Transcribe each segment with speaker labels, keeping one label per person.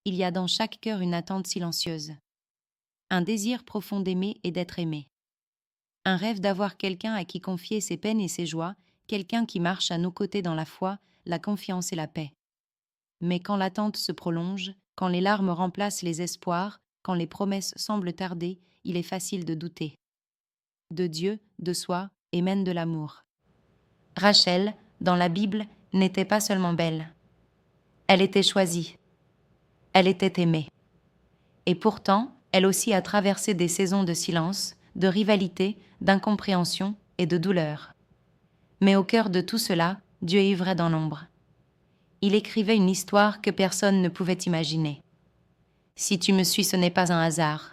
Speaker 1: il y a dans chaque cœur une attente silencieuse. Un désir profond d'aimer et d'être aimé. Un rêve d'avoir quelqu'un à qui confier ses peines et ses joies, quelqu'un qui marche à nos côtés dans la foi, la confiance et la paix. Mais quand l'attente se prolonge, quand les larmes remplacent les espoirs, quand les promesses semblent tarder, il est facile de douter. De Dieu, de soi et même de l'amour. Rachel, dans la Bible, n'était pas seulement belle. Elle était choisie. Elle était aimée. Et pourtant, elle aussi a traversé des saisons de silence, de rivalité, d'incompréhension et de douleur. Mais au cœur de tout cela, Dieu œuvrait dans l'ombre. Il écrivait une histoire que personne ne pouvait imaginer. Si tu me suis, ce n'est pas un hasard.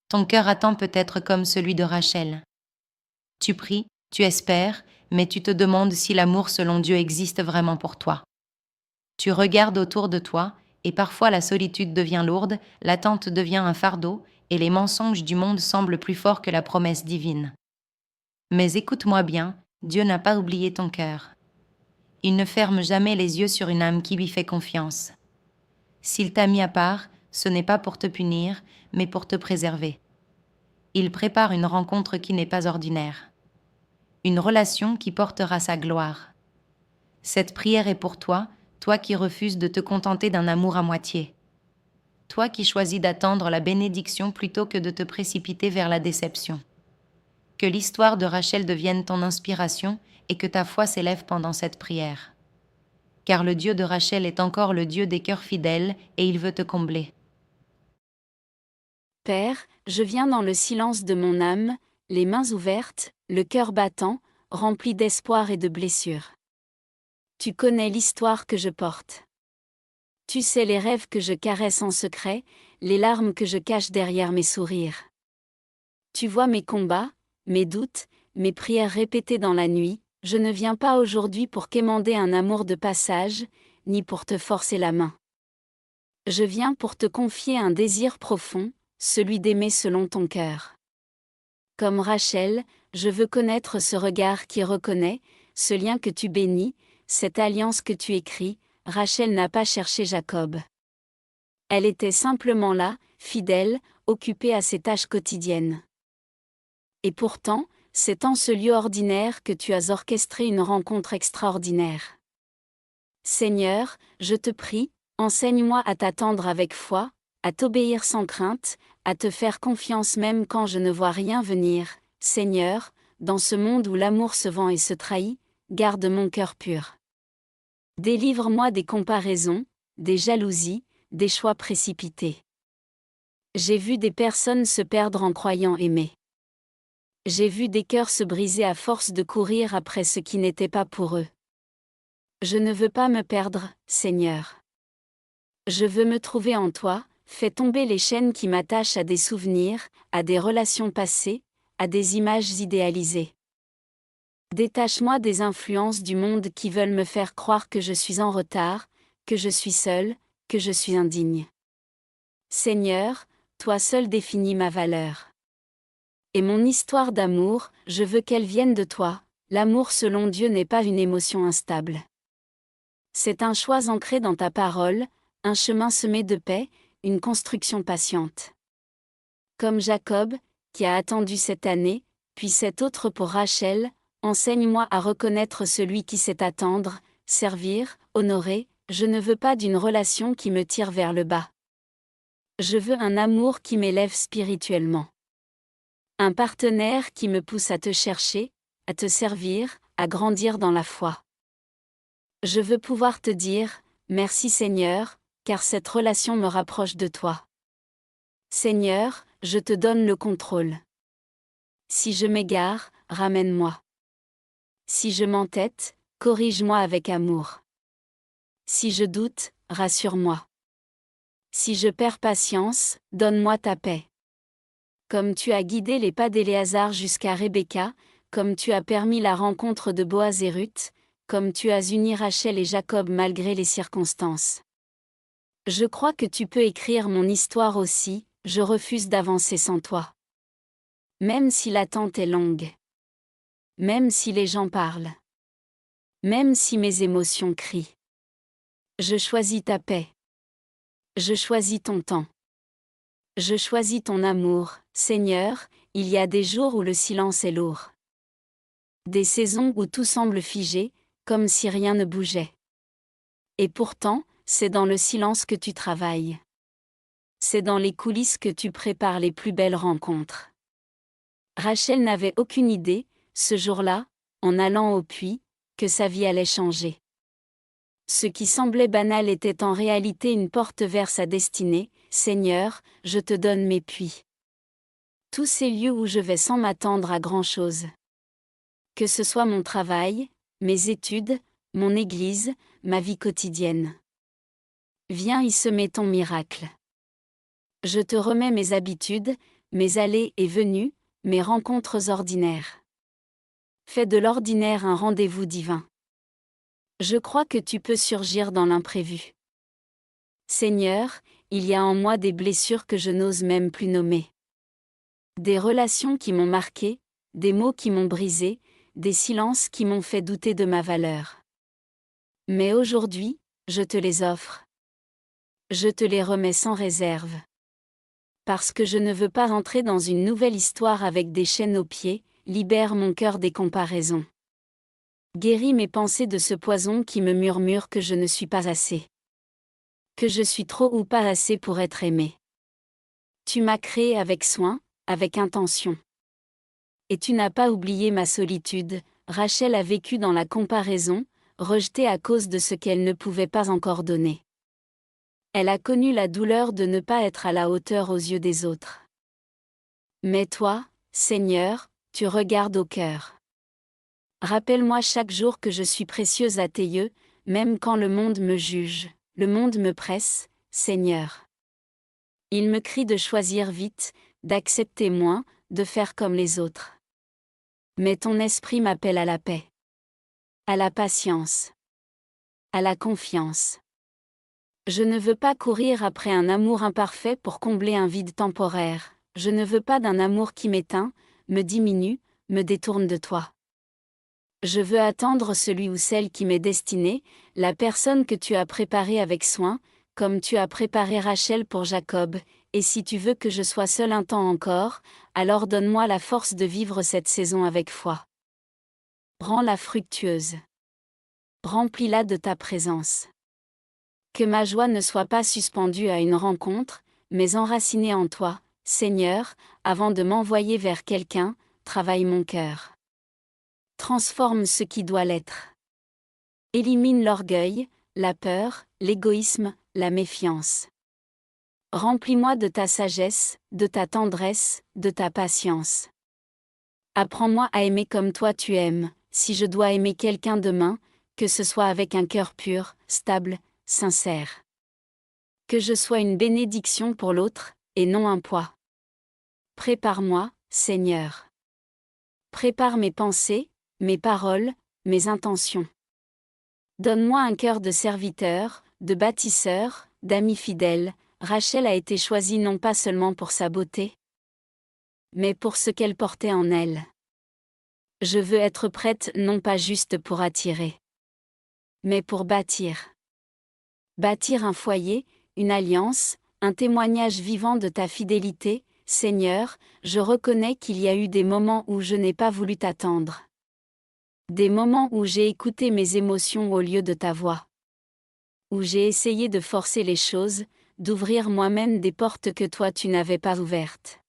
Speaker 1: Ton cœur attend peut-être comme celui de Rachel. Tu pries, tu espères, mais tu te demandes si l'amour selon Dieu existe vraiment pour toi. Tu regardes autour de toi, et parfois la solitude devient lourde, l'attente devient un fardeau, et les mensonges du monde semblent plus forts que la promesse divine. Mais écoute-moi bien, Dieu n'a pas oublié ton cœur. Il ne ferme jamais les yeux sur une âme qui lui fait confiance. S'il t'a mis à part, ce n'est pas pour te punir, mais pour te préserver. Il prépare une rencontre qui n'est pas ordinaire. Une relation qui portera sa gloire. Cette prière est pour toi, toi qui refuses de te contenter d'un amour à moitié. Toi qui choisis d'attendre la bénédiction plutôt que de te précipiter vers la déception. Que l'histoire de Rachel devienne ton inspiration et que ta foi s'élève pendant cette prière. Car le Dieu de Rachel est encore le Dieu des cœurs fidèles et il veut te combler.
Speaker 2: Père, je viens dans le silence de mon âme, les mains ouvertes, le cœur battant, rempli d'espoir et de blessures. Tu connais l'histoire que je porte. Tu sais les rêves que je caresse en secret, les larmes que je cache derrière mes sourires. Tu vois mes combats, mes doutes, mes prières répétées dans la nuit. Je ne viens pas aujourd'hui pour quémander un amour de passage, ni pour te forcer la main. Je viens pour te confier un désir profond, celui d'aimer selon ton cœur. Comme Rachel, je veux connaître ce regard qui reconnaît, ce lien que tu bénis, cette alliance que tu écris. Rachel n'a pas cherché Jacob. Elle était simplement là, fidèle, occupée à ses tâches quotidiennes. Et pourtant, c'est en ce lieu ordinaire que tu as orchestré une rencontre extraordinaire. Seigneur, je te prie, enseigne-moi à t'attendre avec foi, à t'obéir sans crainte, à te faire confiance même quand je ne vois rien venir. Seigneur, dans ce monde où l'amour se vend et se trahit, garde mon cœur pur. Délivre-moi des comparaisons, des jalousies, des choix précipités. J'ai vu des personnes se perdre en croyant aimer. J'ai vu des cœurs se briser à force de courir après ce qui n'était pas pour eux. Je ne veux pas me perdre, Seigneur. Je veux me trouver en toi, fais tomber les chaînes qui m'attachent à des souvenirs, à des relations passées, à des images idéalisées. Détache-moi des influences du monde qui veulent me faire croire que je suis en retard, que je suis seul, que je suis indigne. Seigneur, toi seul définis ma valeur. Et mon histoire d'amour, je veux qu'elle vienne de toi. L'amour selon Dieu n'est pas une émotion instable. C'est un choix ancré dans ta parole, un chemin semé de paix, une construction patiente. Comme Jacob, qui a attendu cette année, puis cette autre pour Rachel, enseigne-moi à reconnaître celui qui sait attendre, servir, honorer. Je ne veux pas d'une relation qui me tire vers le bas. Je veux un amour qui m'élève spirituellement. Un partenaire qui me pousse à te chercher, à te servir, à grandir dans la foi. Je veux pouvoir te dire, merci Seigneur, car cette relation me rapproche de toi. Seigneur, je te donne le contrôle. Si je m'égare, ramène-moi. Si je m'entête, corrige-moi avec amour. Si je doute, rassure-moi. Si je perds patience, donne-moi ta paix. Comme tu as guidé les pas d'Éléazar jusqu'à Rebecca, comme tu as permis la rencontre de Boaz et Ruth, comme tu as uni Rachel et Jacob malgré les circonstances. Je crois que tu peux écrire mon histoire aussi, je refuse d'avancer sans toi. Même si l'attente est longue. Même si les gens parlent. Même si mes émotions crient. Je choisis ta paix. Je choisis ton temps. Je choisis ton amour, Seigneur, il y a des jours où le silence est lourd. Des saisons où tout semble figé, comme si rien ne bougeait. Et pourtant, c'est dans le silence que tu travailles. C'est dans les coulisses que tu prépares les plus belles rencontres. Rachel n'avait aucune idée, ce jour-là, en allant au puits, que sa vie allait changer. Ce qui semblait banal était en réalité une porte vers sa destinée. Seigneur, je te donne mes puits. Tous ces lieux où je vais sans m'attendre à grand-chose. Que ce soit mon travail, mes études, mon église, ma vie quotidienne. Viens y semer ton miracle. Je te remets mes habitudes, mes allées et venues, mes rencontres ordinaires. Fais de l'ordinaire un rendez-vous divin. Je crois que tu peux surgir dans l'imprévu. Seigneur, il y a en moi des blessures que je n'ose même plus nommer. Des relations qui m'ont marqué, des mots qui m'ont brisé, des silences qui m'ont fait douter de ma valeur. Mais aujourd'hui, je te les offre. Je te les remets sans réserve. Parce que je ne veux pas entrer dans une nouvelle histoire avec des chaînes aux pieds, libère mon cœur des comparaisons. Guéris mes pensées de ce poison qui me murmure que je ne suis pas assez. Que je suis trop ou pas assez pour être aimé. Tu m'as créé avec soin, avec intention. Et tu n'as pas oublié ma solitude. Rachel a vécu dans la comparaison, rejetée à cause de ce qu'elle ne pouvait pas encore donner. Elle a connu la douleur de ne pas être à la hauteur aux yeux des autres. Mais toi, Seigneur, tu regardes au cœur. Rappelle-moi chaque jour que je suis précieuse à tes yeux, même quand le monde me juge, le monde me presse, Seigneur. Il me crie de choisir vite, d'accepter moins, de faire comme les autres. Mais ton esprit m'appelle à la paix, à la patience, à la confiance. Je ne veux pas courir après un amour imparfait pour combler un vide temporaire. Je ne veux pas d'un amour qui m'éteint, me diminue, me détourne de toi. Je veux attendre celui ou celle qui m'est destiné, la personne que tu as préparée avec soin, comme tu as préparé Rachel pour Jacob, et si tu veux que je sois seul un temps encore, alors donne-moi la force de vivre cette saison avec foi. Rends-la fructueuse. Remplis-la de ta présence. Que ma joie ne soit pas suspendue à une rencontre, mais enracinée en toi, Seigneur, avant de m'envoyer vers quelqu'un, travaille mon cœur. Transforme ce qui doit l'être. Élimine l'orgueil, la peur, l'égoïsme, la méfiance. Remplis-moi de ta sagesse, de ta tendresse, de ta patience. Apprends-moi à aimer comme toi tu aimes, si je dois aimer quelqu'un demain, que ce soit avec un cœur pur, stable, sincère. Que je sois une bénédiction pour l'autre, et non un poids. Prépare-moi, Seigneur. Prépare mes pensées, mes paroles, mes intentions. Donne-moi un cœur de serviteur, de bâtisseur, d'ami fidèle. Rachel a été choisie non pas seulement pour sa beauté, mais pour ce qu'elle portait en elle. Je veux être prête non pas juste pour attirer, mais pour bâtir. Bâtir un foyer, une alliance, un témoignage vivant de ta fidélité. Seigneur, je reconnais qu'il y a eu des moments où je n'ai pas voulu t'attendre. Des moments où j'ai écouté mes émotions au lieu de ta voix. Où j'ai essayé de forcer les choses, d'ouvrir moi-même des portes que toi tu n'avais pas ouvertes.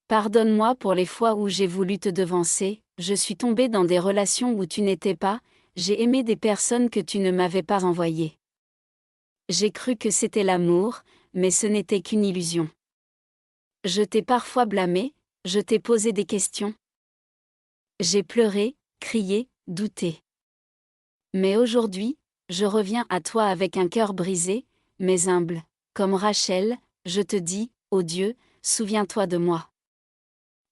Speaker 2: Pardonne-moi pour les fois où j'ai voulu te devancer, je suis tombée dans des relations où tu n'étais pas, j'ai aimé des personnes que tu ne m'avais pas envoyées. J'ai cru que c'était l'amour, mais ce n'était qu'une illusion. Je t'ai parfois blâmé, je t'ai posé des questions. J'ai pleuré, crié, douté. Mais aujourd'hui, je reviens à toi avec un cœur brisé, mais humble. Comme Rachel, je te dis, ô Dieu, souviens-toi de moi.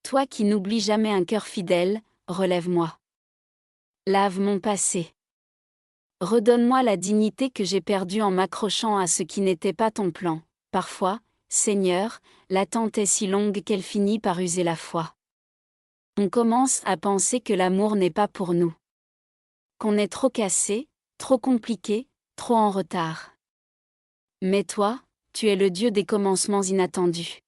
Speaker 2: Toi qui n'oublies jamais un cœur fidèle, relève-moi. Lave mon passé. Redonne-moi la dignité que j'ai perdue en m'accrochant à ce qui n'était pas ton plan. Parfois, Seigneur, l'attente est si longue qu'elle finit par user la foi. On commence à penser que l'amour n'est pas pour nous. Qu'on est trop cassé, trop compliqué, trop en retard. Mais toi, tu es le Dieu des commencements inattendus.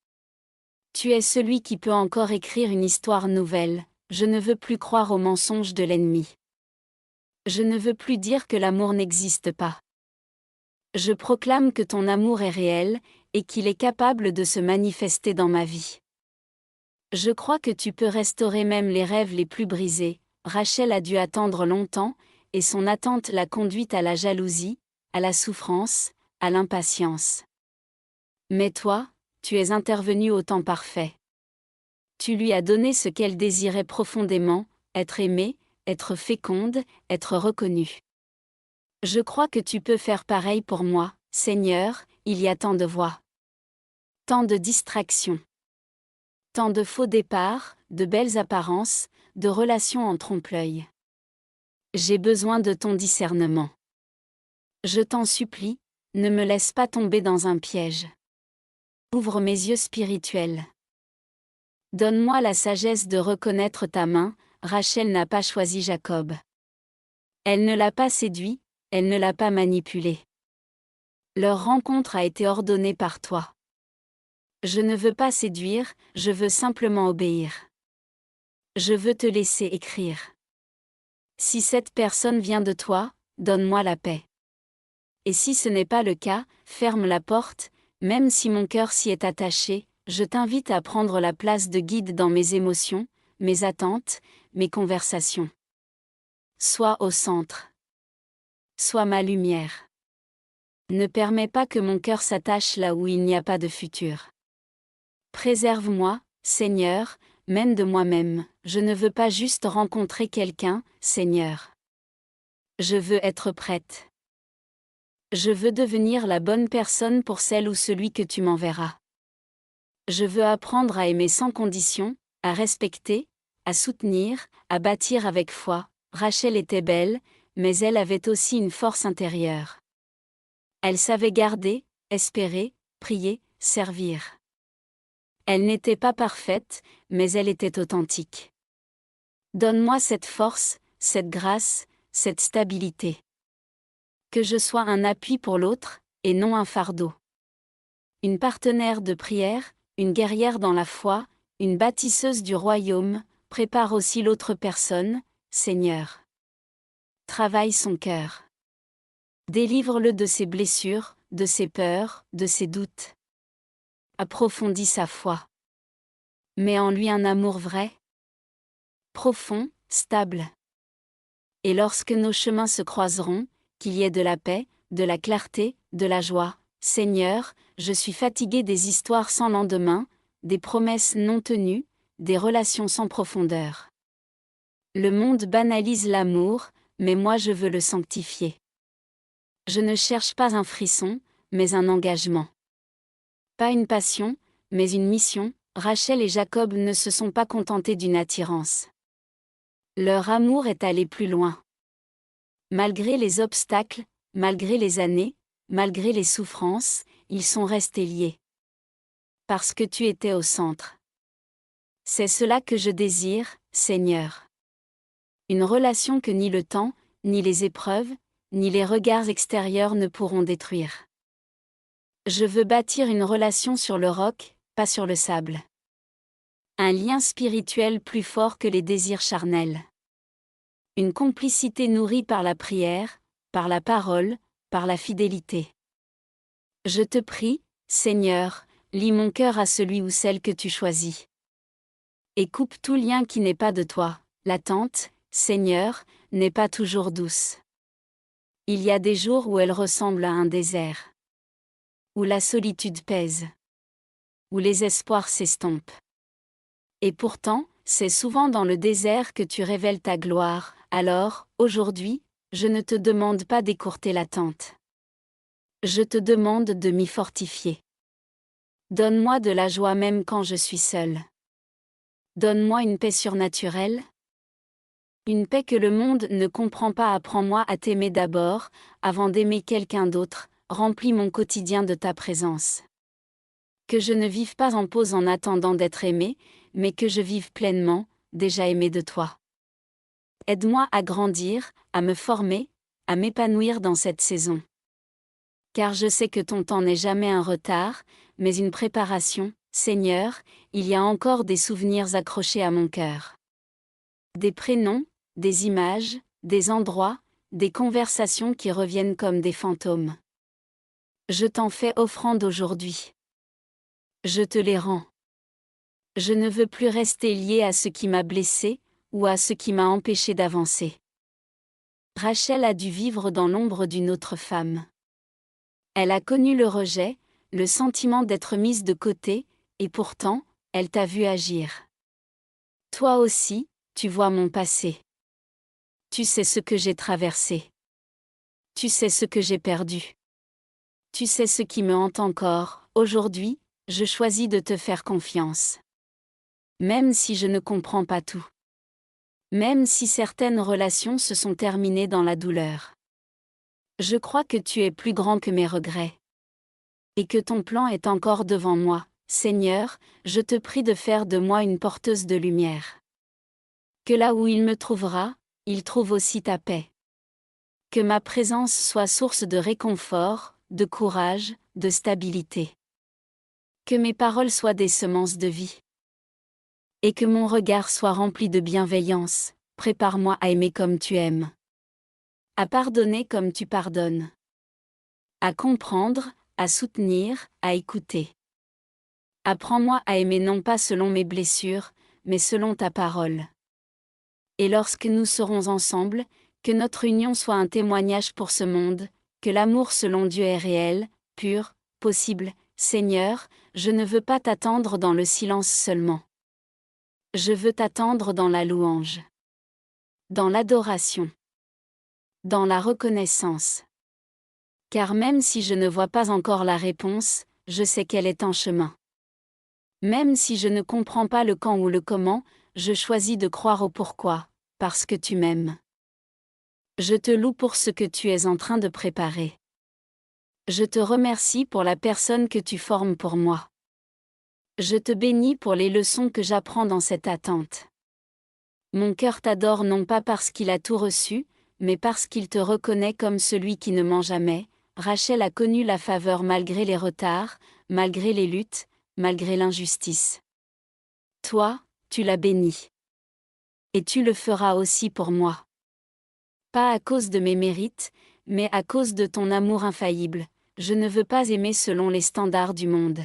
Speaker 2: Tu es celui qui peut encore écrire une histoire nouvelle, je ne veux plus croire aux mensonges de l'ennemi. Je ne veux plus dire que l'amour n'existe pas. Je proclame que ton amour est réel, et qu'il est capable de se manifester dans ma vie. Je crois que tu peux restaurer même les rêves les plus brisés. Rachel a dû attendre longtemps, et son attente l'a conduite à la jalousie, à la souffrance, à l'impatience. Mais toi, tu es intervenu au temps parfait. Tu lui as donné ce qu'elle désirait profondément, être aimée, être féconde, être reconnue. Je crois que tu peux faire pareil pour moi, Seigneur, il y a tant de voix. Tant de distractions. Tant de faux départs, de belles apparences, de relations en trompe-l'œil. J'ai besoin de ton discernement. Je t'en supplie, ne me laisse pas tomber dans un piège. Ouvre mes yeux spirituels. Donne-moi la sagesse de reconnaître ta main. Rachel n'a pas choisi Jacob. Elle ne l'a pas séduit, elle ne l'a pas manipulé. Leur rencontre a été ordonnée par toi. Je ne veux pas séduire, je veux simplement obéir. Je veux te laisser écrire. Si cette personne vient de toi, donne-moi la paix. Et si ce n'est pas le cas, ferme la porte, même si mon cœur s'y est attaché, je t'invite à prendre la place de guide dans mes émotions, mes attentes, mes conversations. Sois au centre. Sois ma lumière. Ne permets pas que mon cœur s'attache là où il n'y a pas de futur. Préserve-moi, Seigneur, même de moi-même, je ne veux pas juste rencontrer quelqu'un, Seigneur. Je veux être prête. Je veux devenir la bonne personne pour celle ou celui que tu m'enverras. Je veux apprendre à aimer sans condition, à respecter, à soutenir, à bâtir avec foi. Rachel était belle, mais elle avait aussi une force intérieure. Elle savait garder, espérer, prier, servir. Elle n'était pas parfaite, mais elle était authentique. Donne-moi cette force, cette grâce, cette stabilité. Que je sois un appui pour l'autre, et non un fardeau. Une partenaire de prière, une guerrière dans la foi, une bâtisseuse du royaume, prépare aussi l'autre personne, Seigneur. Travaille son cœur. Délivre-le de ses blessures, de ses peurs, de ses doutes. Approfondis sa foi. Mets en lui un amour vrai, profond, stable. Et lorsque nos chemins se croiseront, qu'il y ait de la paix, de la clarté, de la joie. Seigneur, je suis fatigué des histoires sans lendemain, des promesses non tenues, des relations sans profondeur. Le monde banalise l'amour, mais moi je veux le sanctifier. Je ne cherche pas un frisson, mais un engagement. Pas une passion, mais une mission. Rachel et Jacob ne se sont pas contentés d'une attirance. Leur amour est allé plus loin. Malgré les obstacles, malgré les années, malgré les souffrances, ils sont restés liés. Parce que tu étais au centre. C'est cela que je désire, Seigneur. Une relation que ni le temps, ni les épreuves, ni les regards extérieurs ne pourront détruire. Je veux bâtir une relation sur le roc, pas sur le sable. Un lien spirituel plus fort que les désirs charnels. Une complicité nourrie par la prière, par la parole, par la fidélité. Je te prie, Seigneur, lie mon cœur à celui ou celle que tu choisis. Et coupe tout lien qui n'est pas de toi. L'attente, Seigneur, n'est pas toujours douce. Il y a des jours où elle ressemble à un désert. Où la solitude pèse. Où les espoirs s'estompent. Et pourtant, c'est souvent dans le désert que tu révèles ta gloire. Alors, aujourd'hui, je ne te demande pas d'écourter l'attente. Je te demande de m'y fortifier. Donne-moi de la joie même quand je suis seule. Donne-moi une paix surnaturelle. Une paix que le monde ne comprend pas. Apprends-moi à t'aimer d'abord, avant d'aimer quelqu'un d'autre. Remplis mon quotidien de ta présence. Que je ne vive pas en pause en attendant d'être aimé, mais que je vive pleinement, déjà aimé de toi. Aide-moi à grandir, à me former, à m'épanouir dans cette saison. Car je sais que ton temps n'est jamais un retard, mais une préparation. Seigneur, il y a encore des souvenirs accrochés à mon cœur. Des prénoms, des images, des endroits, des conversations qui reviennent comme des fantômes. Je t'en fais offrande aujourd'hui. Je te les rends. Je ne veux plus rester lié à ce qui m'a blessé, ou à ce qui m'a empêché d'avancer. Rachel a dû vivre dans l'ombre d'une autre femme. Elle a connu le rejet, le sentiment d'être mise de côté, et pourtant, elle t'a vu agir. Toi aussi, tu vois mon passé. Tu sais ce que j'ai traversé. Tu sais ce que j'ai perdu. Tu sais ce qui me hante encore. Aujourd'hui, je choisis de te faire confiance. Même si je ne comprends pas tout. Même si certaines relations se sont terminées dans la douleur. Je crois que tu es plus grand que mes regrets. Et que ton plan est encore devant moi. Seigneur, je te prie de faire de moi une porteuse de lumière. Que là où il me trouvera, il trouve aussi ta paix. Que ma présence soit source de réconfort, de courage, de stabilité. Que mes paroles soient des semences de vie. Et que mon regard soit rempli de bienveillance. Prépare-moi à aimer comme tu aimes. À pardonner comme tu pardonnes. À comprendre, à soutenir, à écouter. Apprends-moi à aimer non pas selon mes blessures, mais selon ta parole. Et lorsque nous serons ensemble, que notre union soit un témoignage pour ce monde, que l'amour selon Dieu est réel, pur, possible. Seigneur, je ne veux pas t'attendre dans le silence seulement. Je veux t'attendre dans la louange. Dans l'adoration. Dans la reconnaissance. Car même si je ne vois pas encore la réponse, je sais qu'elle est en chemin. Même si je ne comprends pas le quand ou le comment, je choisis de croire au pourquoi, parce que tu m'aimes. Je te loue pour ce que tu es en train de préparer. Je te remercie pour la personne que tu formes pour moi. Je te bénis pour les leçons que j'apprends dans cette attente. Mon cœur t'adore non pas parce qu'il a tout reçu, mais parce qu'il te reconnaît comme celui qui ne ment jamais. Rachel a connu la faveur malgré les retards, malgré les luttes, malgré l'injustice. Toi, tu l'as bénie. Et tu le feras aussi pour moi. Pas à cause de mes mérites, mais à cause de ton amour infaillible. Je ne veux pas aimer selon les standards du monde.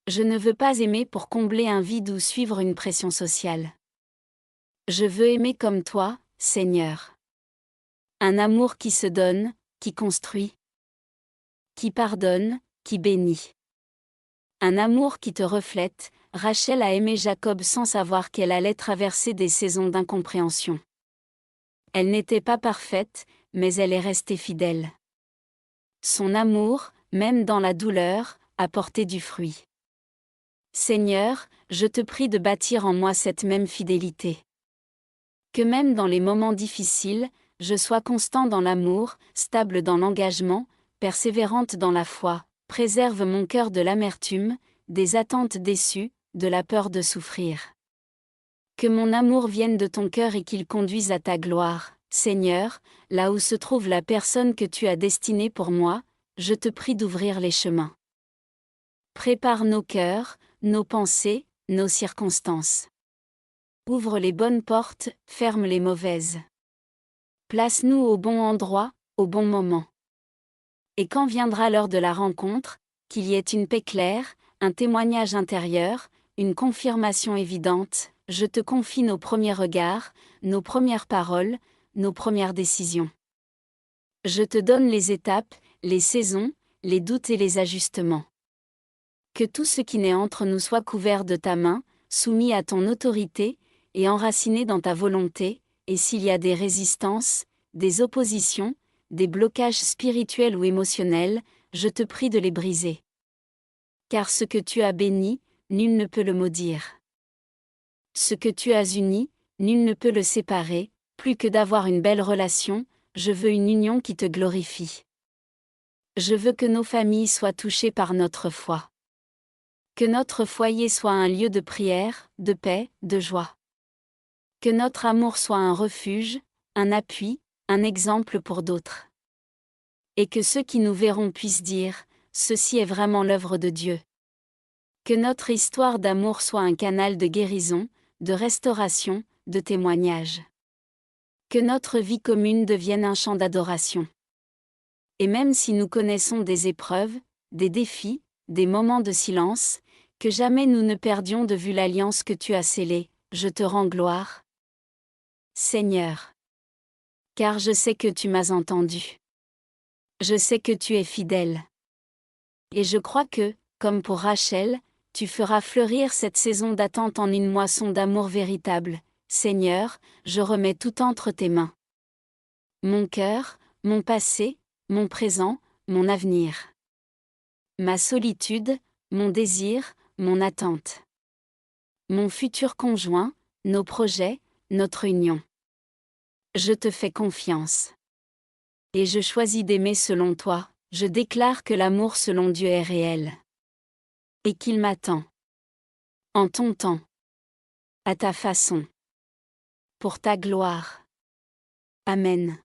Speaker 2: Je ne veux pas aimer pour combler un vide ou suivre une pression sociale. Je veux aimer comme toi, Seigneur. Un amour qui se donne, qui construit, qui pardonne, qui bénit. Un amour qui te reflète. Rachel a aimé Jacob sans savoir qu'elle allait traverser des saisons d'incompréhension. Elle n'était pas parfaite, mais elle est restée fidèle. Son amour, même dans la douleur, a porté du fruit. Seigneur, je te prie de bâtir en moi cette même fidélité. Que même dans les moments difficiles, je sois constant dans l'amour, stable dans l'engagement, persévérante dans la foi. Préserve mon cœur de l'amertume, des attentes déçues, de la peur de souffrir. Que mon amour vienne de ton cœur et qu'il conduise à ta gloire. Seigneur, là où se trouve la personne que tu as destinée pour moi, je te prie d'ouvrir les chemins. Prépare nos cœurs, nos pensées, nos circonstances. Ouvre les bonnes portes, ferme les mauvaises. Place-nous au bon endroit, au bon moment. Et quand viendra l'heure de la rencontre, qu'il y ait une paix claire, un témoignage intérieur, une confirmation évidente, je te confie nos premiers regards, nos premières paroles, nos premières décisions. Je te donne les étapes, les saisons, les doutes et les ajustements. Que tout ce qui naît entre nous soit couvert de ta main, soumis à ton autorité, et enraciné dans ta volonté, et s'il y a des résistances, des oppositions, des blocages spirituels ou émotionnels, je te prie de les briser. Car ce que tu as béni, nul ne peut le maudire. Ce que tu as uni, nul ne peut le séparer. Plus que d'avoir une belle relation, je veux une union qui te glorifie. Je veux que nos familles soient touchées par notre foi. Que notre foyer soit un lieu de prière, de paix, de joie. Que notre amour soit un refuge, un appui, un exemple pour d'autres. et que ceux qui nous verront puissent dire, ceci est vraiment l'œuvre de Dieu. Que notre histoire d'amour soit un canal de guérison, de restauration, de témoignage. Que notre vie commune devienne un chant d'adoration. Et même si nous connaissons des épreuves, des défis, des moments de silence, que jamais nous ne perdions de vue l'alliance que tu as scellée, je te rends gloire, Seigneur. Car je sais que tu m'as entendu. Je sais que tu es fidèle. Et je crois que, comme pour Rachel, tu feras fleurir cette saison d'attente en une moisson d'amour véritable. Seigneur, je remets tout entre tes mains. Mon cœur, mon passé, mon présent, mon avenir. Ma solitude, mon désir, mon attente. Mon futur conjoint, nos projets, notre union. Je te fais confiance. Et je choisis d'aimer selon toi, je déclare que l'amour selon Dieu est réel. Et qu'il m'attend. En ton temps. À ta façon. Pour ta gloire. Amen.